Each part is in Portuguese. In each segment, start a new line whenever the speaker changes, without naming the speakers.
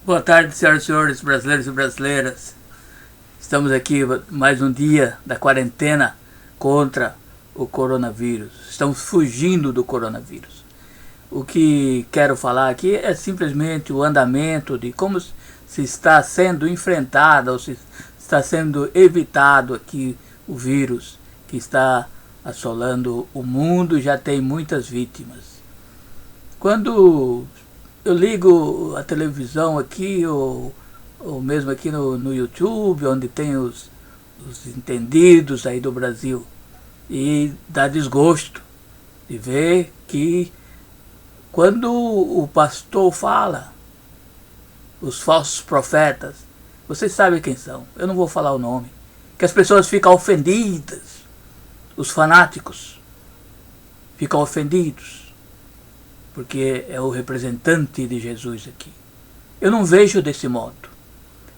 Boa tarde, senhoras e senhores, brasileiros e brasileiras. Estamos aqui mais um dia da quarentena contra o coronavírus. Estamos fugindo do coronavírus. O que quero falar aqui é simplesmente o andamento de como se está sendo enfrentado ou se está sendo evitado aqui o vírus que está assolando o mundo e já tem muitas vítimas. Quando eu ligo a televisão aqui, ou mesmo aqui no YouTube, onde tem os entendidos aí do Brasil, e dá desgosto de ver que quando o pastor fala, os falsos profetas, vocês sabem quem são, eu não vou falar o nome, que as pessoas ficam ofendidas, os fanáticos ficam ofendidos, porque é o representante de Jesus aqui. Eu não vejo desse modo.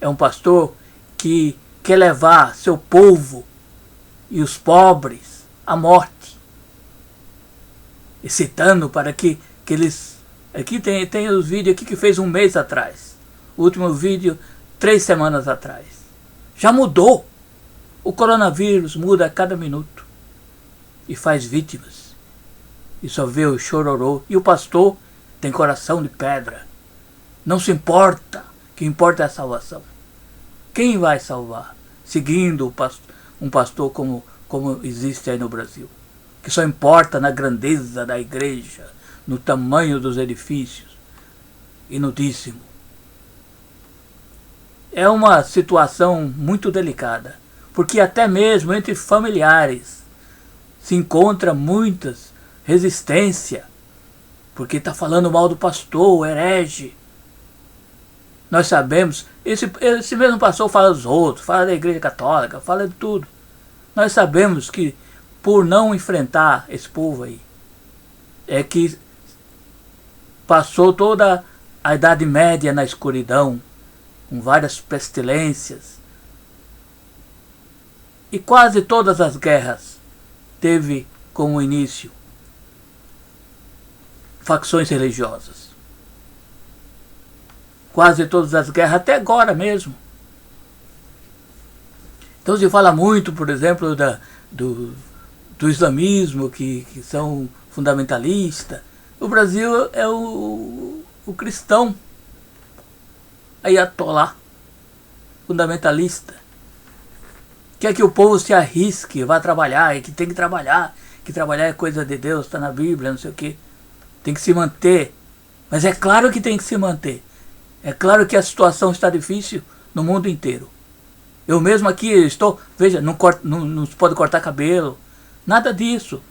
É um pastor que quer levar seu povo e os pobres à morte, excitando para que eles... Aqui tem os vídeos aqui que fez um mês atrás. O último vídeo, 3 semanas atrás. Já mudou. O coronavírus muda a cada minuto e faz vítimas. E só vê o chororô. E o pastor tem coração de pedra. Não se importa. O que importa é a salvação. Quem vai salvar? Seguindo um pastor como existe aí no Brasil. Que só importa na grandeza da igreja, no tamanho dos edifícios e no dízimo. É uma situação muito delicada. Porque até mesmo entre familiares se encontra muitas resistência, porque está falando mal do pastor, o herege. Nós sabemos, esse mesmo pastor fala dos outros, fala da igreja católica, fala de tudo. Nós sabemos que por não enfrentar esse povo aí, é que passou toda a Idade Média na escuridão, com várias pestilências, e quase todas as guerras teve como início facções religiosas. Quase todas as guerras, até agora mesmo. Então se fala muito, por exemplo, do islamismo, que são fundamentalistas. O Brasil é o cristão Ayatollah, fundamentalista. Quer que o povo se arrisque, vá trabalhar, e que tem que trabalhar é coisa de Deus, está na Bíblia, não sei o quê. Tem que se manter. Mas é claro que tem que se manter. É claro que a situação está difícil no mundo inteiro. Eu mesmo aqui estou... Veja, não se pode cortar cabelo. Nada disso.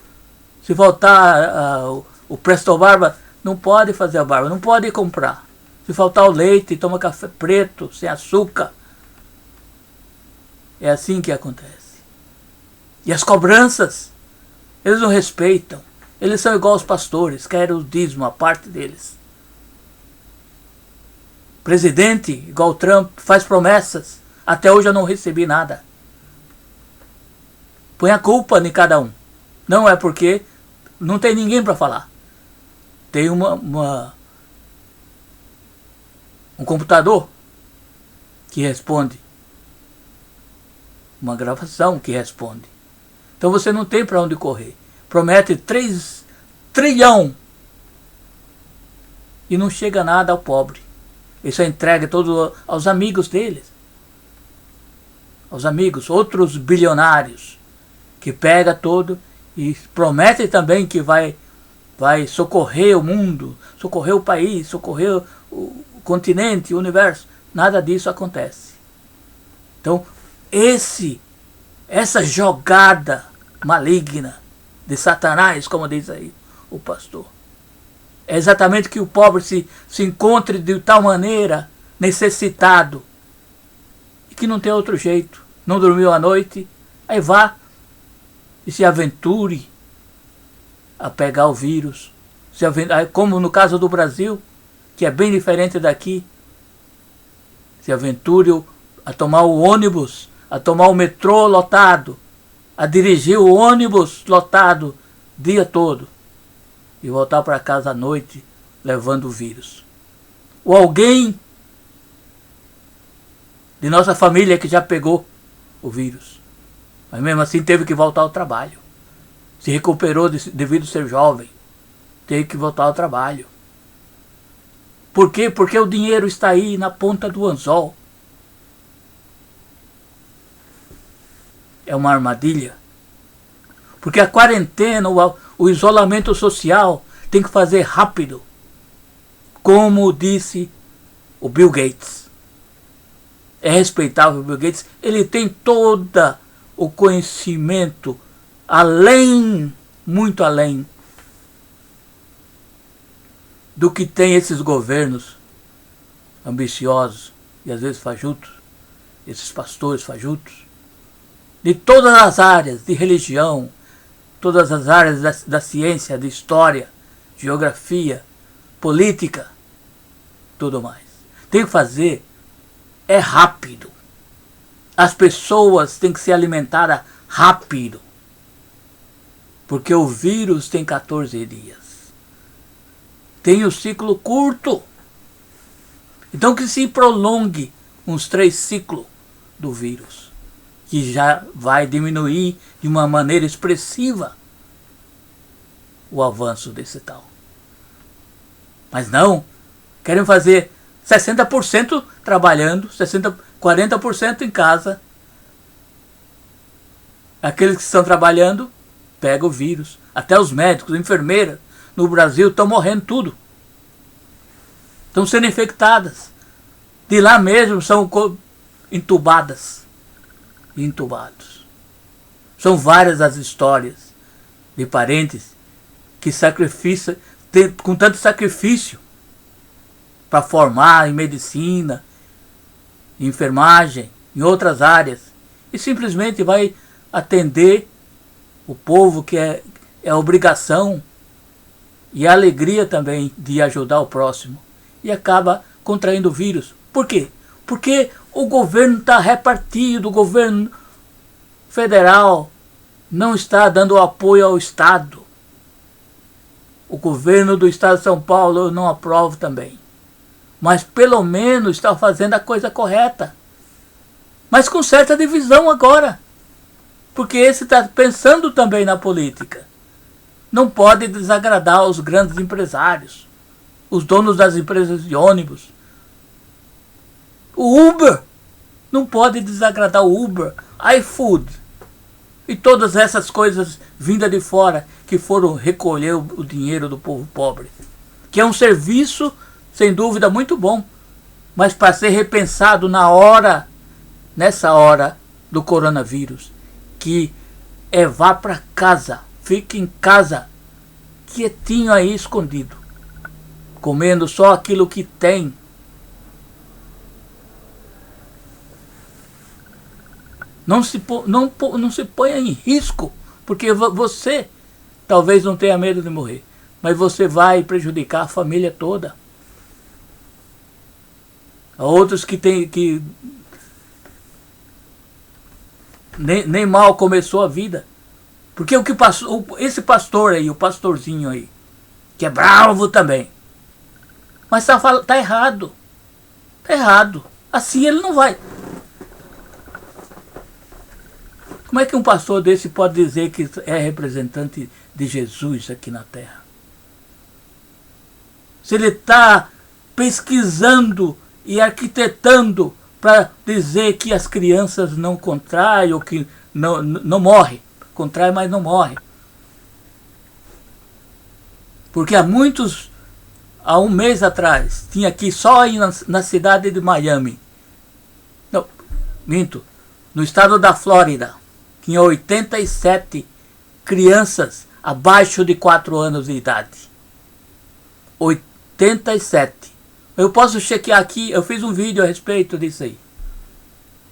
Se faltar o Presto Barba, não pode fazer a barba. Não pode comprar. Se faltar o leite, toma café preto, sem açúcar. É assim que acontece. E as cobranças, eles não respeitam. Eles são igual aos pastores, querem o dízimo, a parte deles. Presidente, igual Trump, faz promessas. Até hoje eu não recebi nada. Põe a culpa em cada um. Não é porque não tem ninguém para falar. Tem um computador que responde. Uma gravação que responde. Então você não tem para onde correr. Promete 3 trilhões e não chega nada ao pobre. Ele só entrega todo aos amigos deles. Aos amigos, outros bilionários, que pega todo e promete também que vai socorrer o mundo, socorrer o país, socorrer o continente, o universo. Nada disso acontece. Então, essa jogada maligna de Satanás, como diz aí o pastor, é exatamente que o pobre se encontre de tal maneira necessitado e que não tem outro jeito, não dormiu à noite, aí vá e se aventure a pegar o vírus, como no caso do Brasil, que é bem diferente daqui, se aventure a tomar o ônibus, a tomar o metrô lotado, a dirigir o ônibus lotado o dia todo e voltar para casa à noite levando o vírus. Ou alguém de nossa família que já pegou o vírus. Mas mesmo assim teve que voltar ao trabalho. Se recuperou devido a ser jovem. Teve que voltar ao trabalho. Por quê? Porque o dinheiro está aí na ponta do anzol. É uma armadilha. Porque a quarentena, o isolamento social tem que fazer rápido. Como disse o Bill Gates. É respeitável o Bill Gates. Ele tem todo o conhecimento além, muito além do que tem esses governos ambiciosos e às vezes fajutos, esses pastores fajutos, de todas as áreas de religião, todas as áreas da ciência, de história, geografia, política, tudo mais. Tem que fazer é rápido. As pessoas têm que ser alimentadas rápido. Porque o vírus tem 14 dias. Tem o ciclo curto. Então que se prolongue uns 3 ciclos do vírus. Que já vai diminuir de uma maneira expressiva o avanço desse tal. Mas não. Querem fazer 60% trabalhando, 40% em casa. Aqueles que estão trabalhando pegam o vírus. Até os médicos, enfermeiras no Brasil estão morrendo tudo. Estão sendo infectadas. De lá mesmo são entubadas e entubados. São várias as histórias de parentes que sacrificam, com tanto sacrifício para formar em medicina, em enfermagem, em outras áreas, e simplesmente vai atender o povo que é a obrigação e a alegria também de ajudar o próximo, e acaba contraindo o vírus. Por quê? Porque o governo está repartido, o governo federal não está dando apoio ao Estado. O governo do Estado de São Paulo eu não aprovo também. Mas pelo menos está fazendo a coisa correta. Mas com certa divisão agora. Porque esse está pensando também na política. Não pode desagradar os grandes empresários. Os donos das empresas de ônibus. O Uber. Não pode desagradar o Uber. iFood. E todas essas coisas vindas de fora que foram recolher o dinheiro do povo pobre. Que é um serviço, sem dúvida, muito bom. Mas para ser repensado nessa hora do coronavírus. Que é vá para casa. Fique em casa. Quietinho aí, escondido. Comendo só aquilo que tem. Não se ponha em risco, porque você talvez não tenha medo de morrer, mas você vai prejudicar a família toda. Há outros que nem mal começou a vida. Porque o que passou, esse pastor aí, o pastorzinho aí, que é bravo também, mas tá errado. Tá errado. Assim ele não vai. Como é que um pastor desse pode dizer que é representante de Jesus aqui na Terra? Se ele está pesquisando e arquitetando para dizer que as crianças não contraem ou que não morrem. Contrai, mas não morre. Porque há um mês atrás, tinha aqui só aí na cidade de Miami. Não, minto. No estado da Flórida. Tinha 87 crianças abaixo de 4 anos de idade. 87. Eu posso chequear aqui, eu fiz um vídeo a respeito disso aí.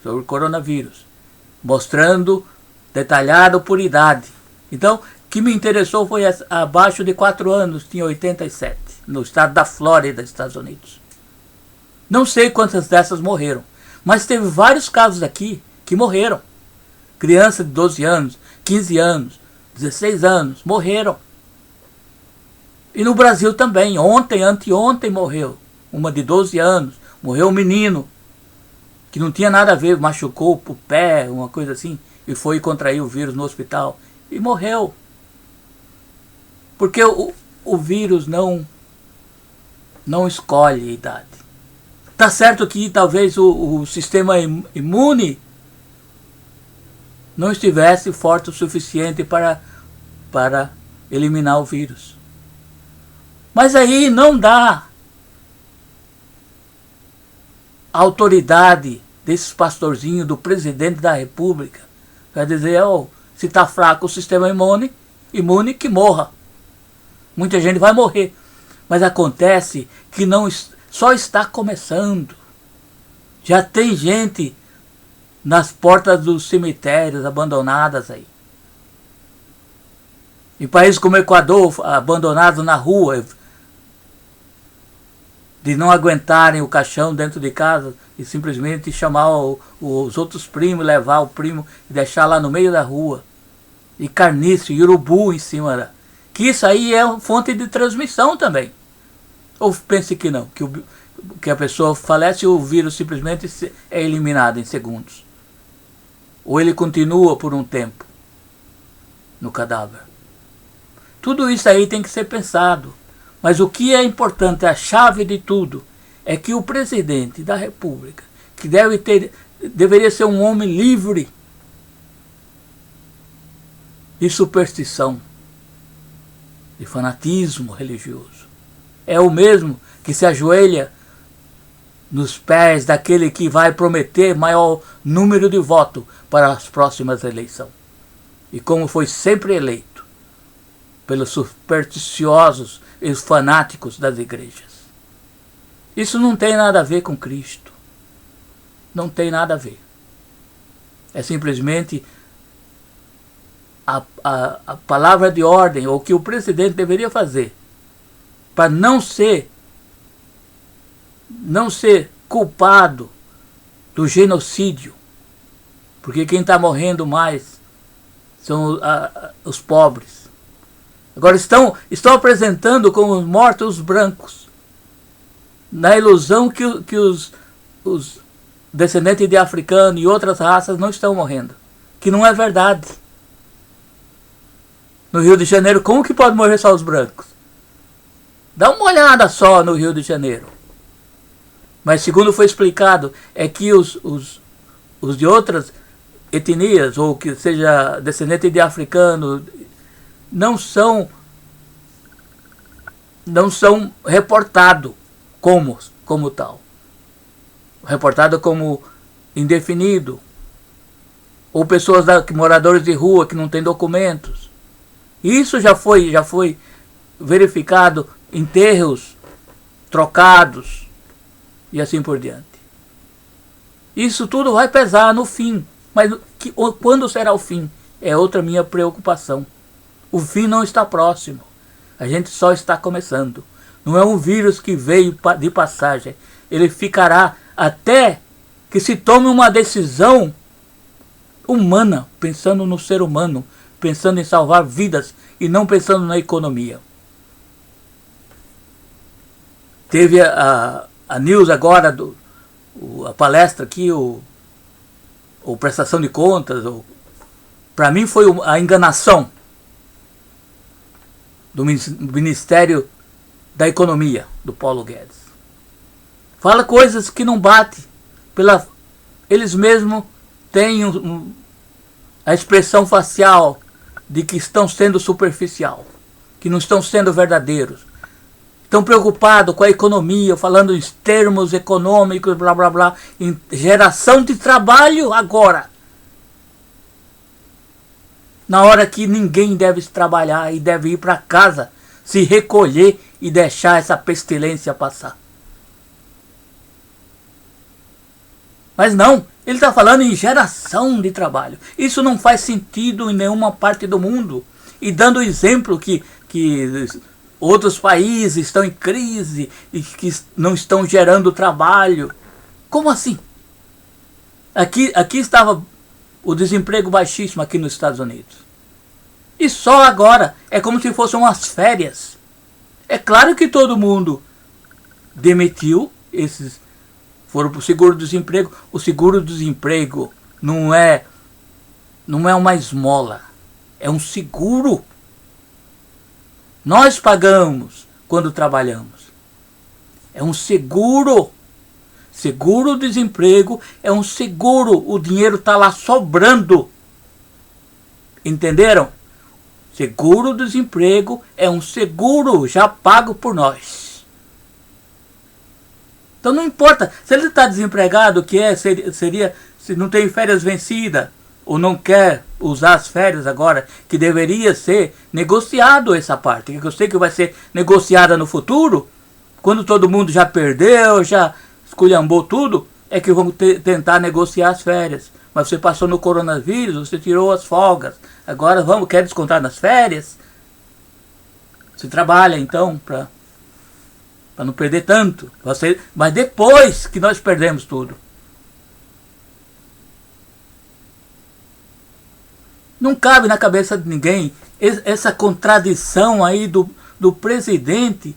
Sobre o coronavírus. Mostrando, detalhado por idade. Então, o que me interessou foi abaixo de 4 anos, tinha 87. No estado da Flórida, Estados Unidos. Não sei quantas dessas morreram. Mas teve vários casos aqui que morreram. Crianças de 12 anos, 15 anos, 16 anos, morreram. E no Brasil também, anteontem morreu. Uma de 12 anos, morreu um menino. que não tinha nada a ver, machucou o pé, uma coisa assim, e foi contrair o vírus no hospital e morreu. Porque o vírus não escolhe a idade. Tá certo que talvez o sistema imune não estivesse forte o suficiente para eliminar o vírus. Mas aí não dá a autoridade desses pastorzinhos, do presidente da república, para dizer, se está fraco o sistema imune, que morra. Muita gente vai morrer. Mas acontece que só está começando. Já tem gente nas portas dos cemitérios abandonadas aí. Em países como o Equador, abandonados na rua, de não aguentarem o caixão dentro de casa e simplesmente chamar os outros primos, levar o primo e deixar lá no meio da rua. E carniço, e urubu em cima. Que isso aí é fonte de transmissão também. Ou pense que não, que a pessoa falece e o vírus simplesmente é eliminado em segundos. Ou ele continua por um tempo no cadáver. Tudo isso aí tem que ser pensado. Mas o que é importante, a chave de tudo, é que o presidente da República, que deveria ser um homem livre de superstição, de fanatismo religioso, é o mesmo que se ajoelha nos pés daquele que vai prometer maior número de votos para as próximas eleições. E como foi sempre eleito pelos supersticiosos e os fanáticos das igrejas. Isso não tem nada a ver com Cristo. Não tem nada a ver. É simplesmente a palavra de ordem, ou o que o presidente deveria fazer para não ser culpado do genocídio. Porque quem está morrendo mais são os pobres. Agora estão apresentando como mortos os brancos, na ilusão que os descendentes de africano e outras raças não estão morrendo, que não é verdade. No Rio de Janeiro, como que pode morrer só os brancos? Dá uma olhada só no Rio de Janeiro. Mas segundo foi explicado, é que os de outras etnias, ou que seja descendente de africano, não são reportados como tal. Reportado como indefinido. Ou pessoas moradores de rua que não têm documentos. Isso já foi verificado, enterros trocados e assim por diante. Isso tudo vai pesar no fim. Mas quando será o fim? É outra minha preocupação. O fim não está próximo. A gente só está começando. Não é um vírus que veio de passagem. Ele ficará até que se tome uma decisão humana, pensando no ser humano, pensando em salvar vidas e não pensando na economia. Teve a news agora, a palestra aqui, ou prestação de contas, para mim foi a enganação do Ministério da Economia, do Paulo Guedes. Fala coisas que não batem. Eles mesmos têm a expressão facial de que estão sendo superficial, que não estão sendo verdadeiros. Estão preocupados com a economia, falando em termos econômicos, blá blá blá, em geração de trabalho agora. Na hora que ninguém deve trabalhar e deve ir para casa, se recolher e deixar essa pestilência passar. Mas não, ele está falando em geração de trabalho. Isso não faz sentido em nenhuma parte do mundo. E dando exemplo que outros países estão em crise e que não estão gerando trabalho. Como assim? Aqui estava o desemprego baixíssimo aqui nos Estados Unidos. E só agora é como se fossem umas férias. É claro que todo mundo demitiu esses foram para o seguro-desemprego. O seguro-desemprego não é uma esmola, é um seguro. Nós pagamos quando trabalhamos. É um seguro. Seguro-desemprego é um seguro. O dinheiro está lá sobrando. Entenderam? Seguro-desemprego é um seguro já pago por nós. Então não importa. Se ele está desempregado, seria se não tem férias vencidas, ou não quer usar as férias agora, que deveria ser negociado essa parte, que eu sei que vai ser negociada no futuro, quando todo mundo já perdeu, já esculhambou tudo, é que vamos tentar negociar as férias. Mas você passou no coronavírus, você tirou as folgas, agora quer descontar nas férias? Você trabalha então para não perder tanto, mas depois que nós perdemos tudo. Não cabe na cabeça de ninguém essa contradição aí do presidente,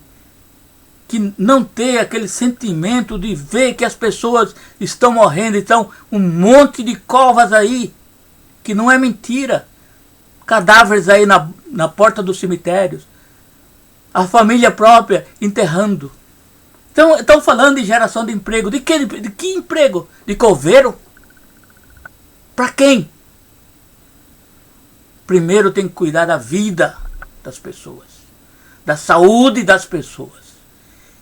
que não tem aquele sentimento de ver que as pessoas estão morrendo. Então, um monte de covas aí, que não é mentira. Cadáveres aí na porta dos cemitérios. A família própria enterrando. Então, estão falando de geração de emprego. De que emprego? De coveiro? Para quem? Primeiro tem que cuidar da vida das pessoas, da saúde das pessoas.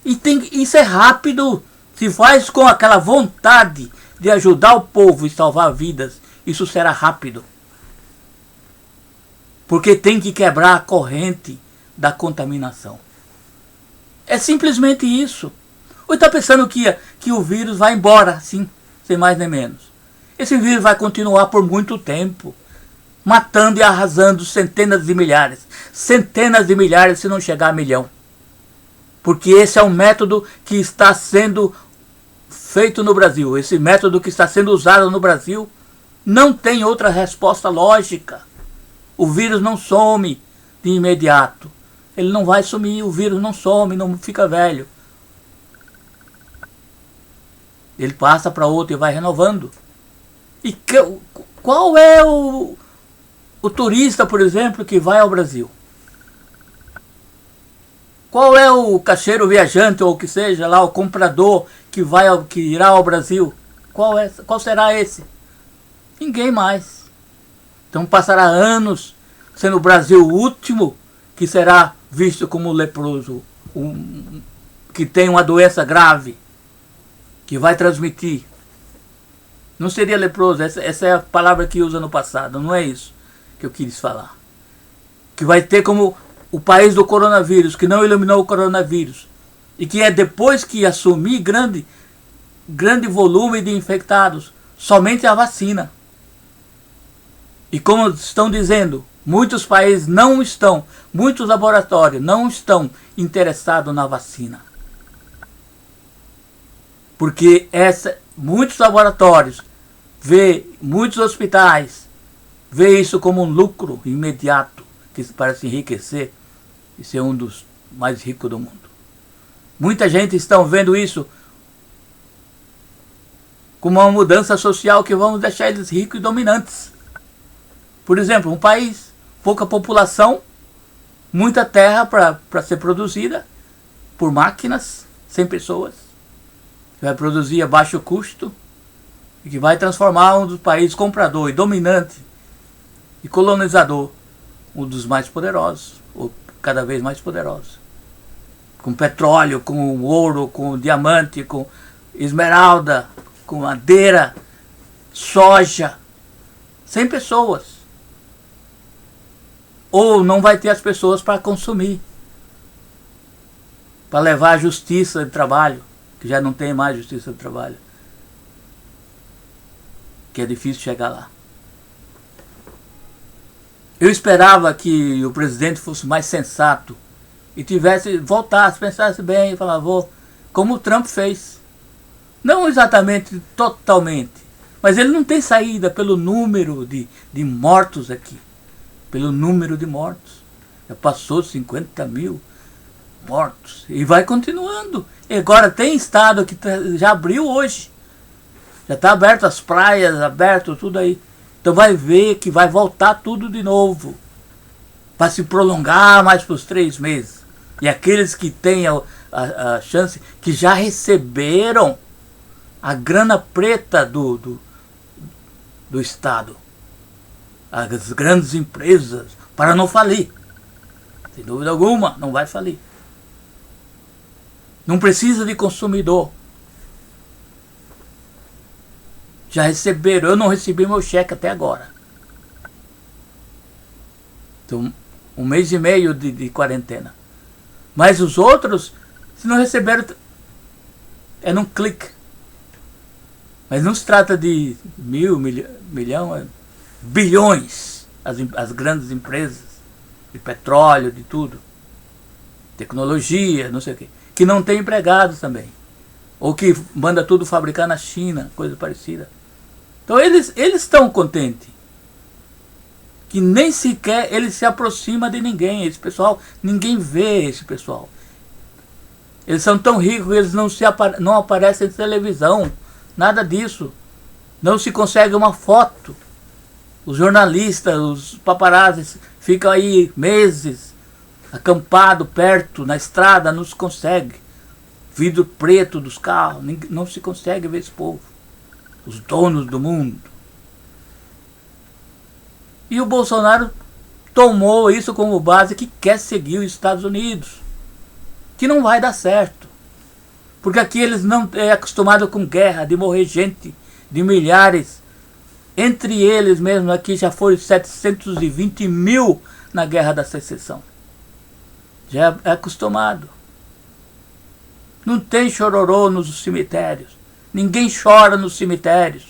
E isso é rápido, se faz com aquela vontade de ajudar o povo e salvar vidas, isso será rápido. Porque tem que quebrar a corrente da contaminação. É simplesmente isso. Ou está pensando que o vírus vai embora, assim, sem mais nem menos. Esse vírus vai continuar por muito tempo, matando e arrasando centenas de milhares se não chegar a milhão. Porque esse é um método que está sendo feito no Brasil. Esse método que está sendo usado no Brasil não tem outra resposta lógica. O vírus não some de imediato. Ele não vai sumir, o vírus não some, não fica velho. Ele passa para outro e vai renovando. E qual é o turista, por exemplo, que vai ao Brasil? Qual é o caixeiro viajante, ou o que seja lá, o comprador que irá ao Brasil? Qual será esse? Ninguém mais. Então passará anos sendo o Brasil o último que será visto como leproso, que tem uma doença grave, que vai transmitir. Não seria leproso, essa é a palavra que usa no passado, não é isso que eu quis falar. Que vai ter como o país do coronavírus, que não eliminou o coronavírus, e que é depois que assumir grande volume de infectados, somente a vacina. E como estão dizendo, muitos países muitos laboratórios não estão interessados na vacina. Porque muitos laboratórios, muitos hospitais, vê isso como um lucro imediato, que para se enriquecer e ser um dos mais ricos do mundo. Muita gente está vendo isso como uma mudança social que vamos deixar eles ricos e dominantes. Por exemplo, um país, pouca população, muita terra para ser produzida por máquinas, sem pessoas, que vai produzir a baixo custo e que vai transformar um dos países comprador e dominante e colonizador, um dos mais poderosos, ou cada vez mais poderosos. Com petróleo, com ouro, com diamante, com esmeralda, com madeira, soja, sem pessoas. Ou não vai ter as pessoas para consumir, para levar a justiça de trabalho, que já não tem mais justiça de trabalho, que é difícil chegar lá. Eu esperava que o presidente fosse mais sensato e voltasse, pensasse bem e falasse, como o Trump fez. Não exatamente, totalmente, mas ele não tem saída pelo número de mortos aqui. Pelo número de mortos. Já passou 50 mil. mortos. E vai continuando. E agora tem estado que já abriu hoje. Já está aberto as praias, aberto tudo aí. Então vai ver que vai voltar tudo de novo. Vai se prolongar mais para os 3 meses. E aqueles que têm a chance, que já receberam a grana preta do Estado, as grandes empresas, para não falir. Sem dúvida alguma, não vai falir. Não precisa de consumidor. Já receberam. Eu não recebi meu cheque até agora. Então, 1 mês e meio de quarentena. Mas os outros, se não receberam, é num clique. Mas não se trata de milhão, é bilhões. As grandes empresas de petróleo, de tudo. Tecnologia, não sei o quê. Que não tem empregados também. Ou que manda tudo fabricar na China, coisa parecida. Então eles estão contentes. Que nem sequer ele se aproxima de ninguém. Esse pessoal, ninguém vê esse pessoal. Eles são tão ricos que eles não aparecem em televisão. Nada disso. Não se consegue uma foto. Os jornalistas, os paparazzis ficam aí meses acampados perto, na estrada, não se consegue. Vidro preto dos carros, não se consegue ver esse povo. Os donos do mundo. E o Bolsonaro tomou isso como base que quer seguir os Estados Unidos. Que não vai dar certo. Porque aqui eles não é acostumado com guerra, de morrer gente, de milhares. Entre eles mesmo aqui já foram 720 mil na Guerra da Secessão. Já é acostumado. Não tem chororô nos cemitérios. Ninguém chora nos cemitérios.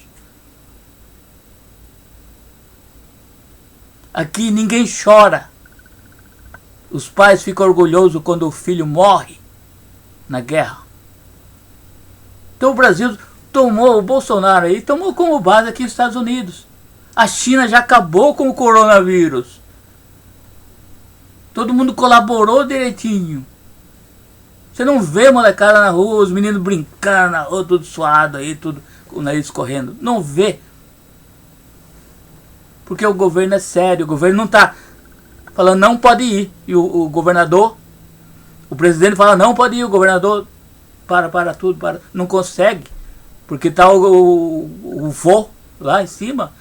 Aqui ninguém chora. Os pais ficam orgulhosos quando o filho morre na guerra. Então o Brasil tomou, o Bolsonaro aí, tomou como base aqui os Estados Unidos. A China já acabou com o coronavírus. Todo mundo colaborou direitinho. Você não vê molecada na rua, os meninos brincando na rua, tudo suado aí, tudo com o nariz correndo. Não vê. Porque o governo é sério, o governo não está falando não pode ir. E o governador, o presidente fala não pode ir, o governador para tudo, não consegue. Porque está o vô lá em cima,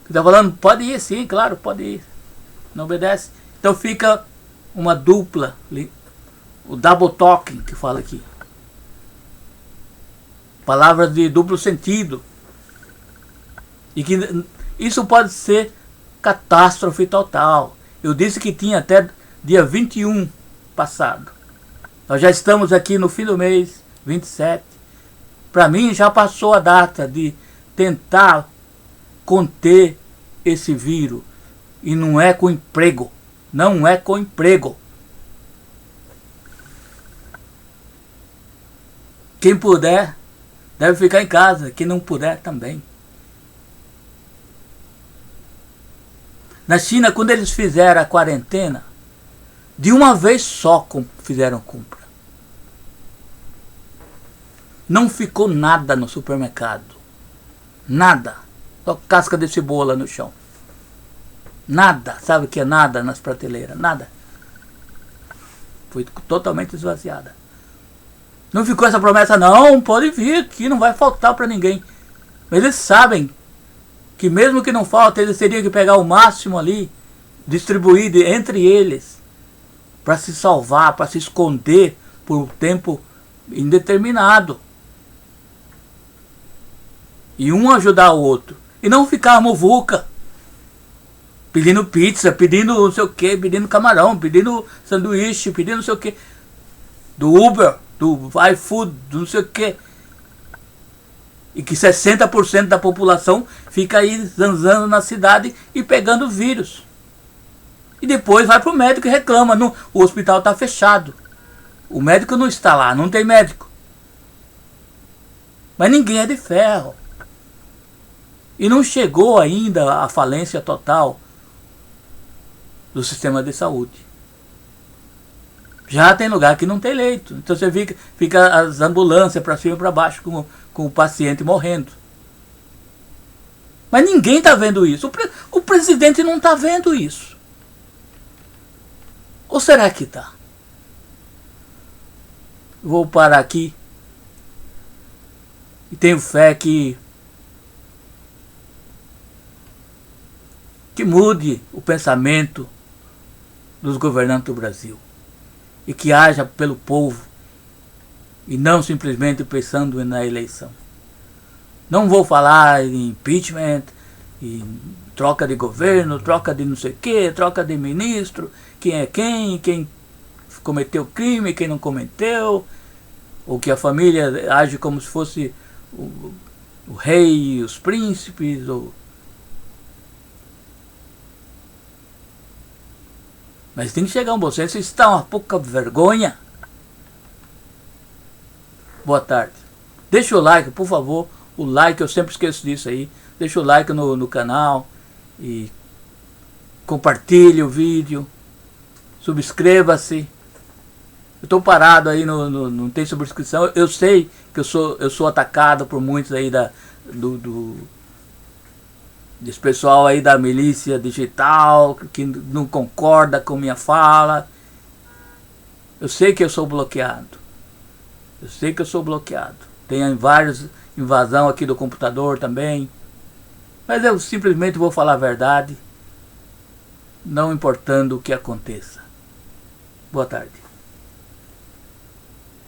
que está falando pode ir sim, claro, pode ir. Não obedece. Então fica uma dupla, o double talking que fala aqui. Palavras de duplo sentido. E que isso pode ser catástrofe total. Eu disse que tinha até dia 21 passado. Nós já estamos aqui no fim do mês, 27. Para mim já passou a data de tentar conter esse vírus. E não é com emprego. Não é com emprego. Quem puder, deve ficar em casa. Quem não puder, também. Na China, quando eles fizeram a quarentena, de uma vez só fizeram compra. Não ficou nada no supermercado. Nada. Só casca de cebola no chão. Nada. Sabe o que é nada nas prateleiras? Nada. Foi totalmente esvaziada. Não ficou essa promessa, não, pode vir aqui, não vai faltar para ninguém. Mas eles sabem que mesmo que não falte, eles teriam que pegar o máximo ali, distribuir entre eles, para se salvar, para se esconder por um tempo indeterminado. E um ajudar o outro. E não ficar muvuca, pedindo pizza, pedindo não sei o que, pedindo camarão, pedindo sanduíche, pedindo não sei o que, do Uber, do iFood, do não sei o que. E que 60% da população fica aí zanzando na cidade e pegando vírus. E depois vai para o médico e reclama. O hospital está fechado. O médico não está lá, não tem médico. Mas ninguém é de ferro. E não chegou ainda a falência total do sistema de saúde. Já tem lugar que não tem leito. Então você fica as ambulâncias para cima e para baixo com o paciente morrendo. Mas ninguém está vendo isso. O presidente não está vendo isso. Ou será que está? Vou parar aqui. E tenho fé que mude o pensamento dos governantes do Brasil. E que haja pelo povo. E não simplesmente pensando na eleição. Não vou falar em impeachment, em troca de governo, troca de não sei o que, troca de ministro, quem é quem cometeu crime, quem não cometeu, ou que a família age como se fosse o rei, os príncipes, mas tem que chegar um bom senso. Isso está uma pouca vergonha. Boa tarde. Deixa o like, por favor. O like, eu sempre esqueço disso aí. Deixa o like no canal. E compartilhe o vídeo. Subscreva-se. Eu estou parado aí, não tem subscrição. Eu sei que eu sou atacado por muitos aí desse pessoal aí da milícia digital, que não concorda com minha fala. Eu sei que eu sou bloqueado. Eu sei que eu sou bloqueado. Tem vários invasão aqui do computador também. Mas eu simplesmente vou falar a verdade, não importando o que aconteça. Boa tarde.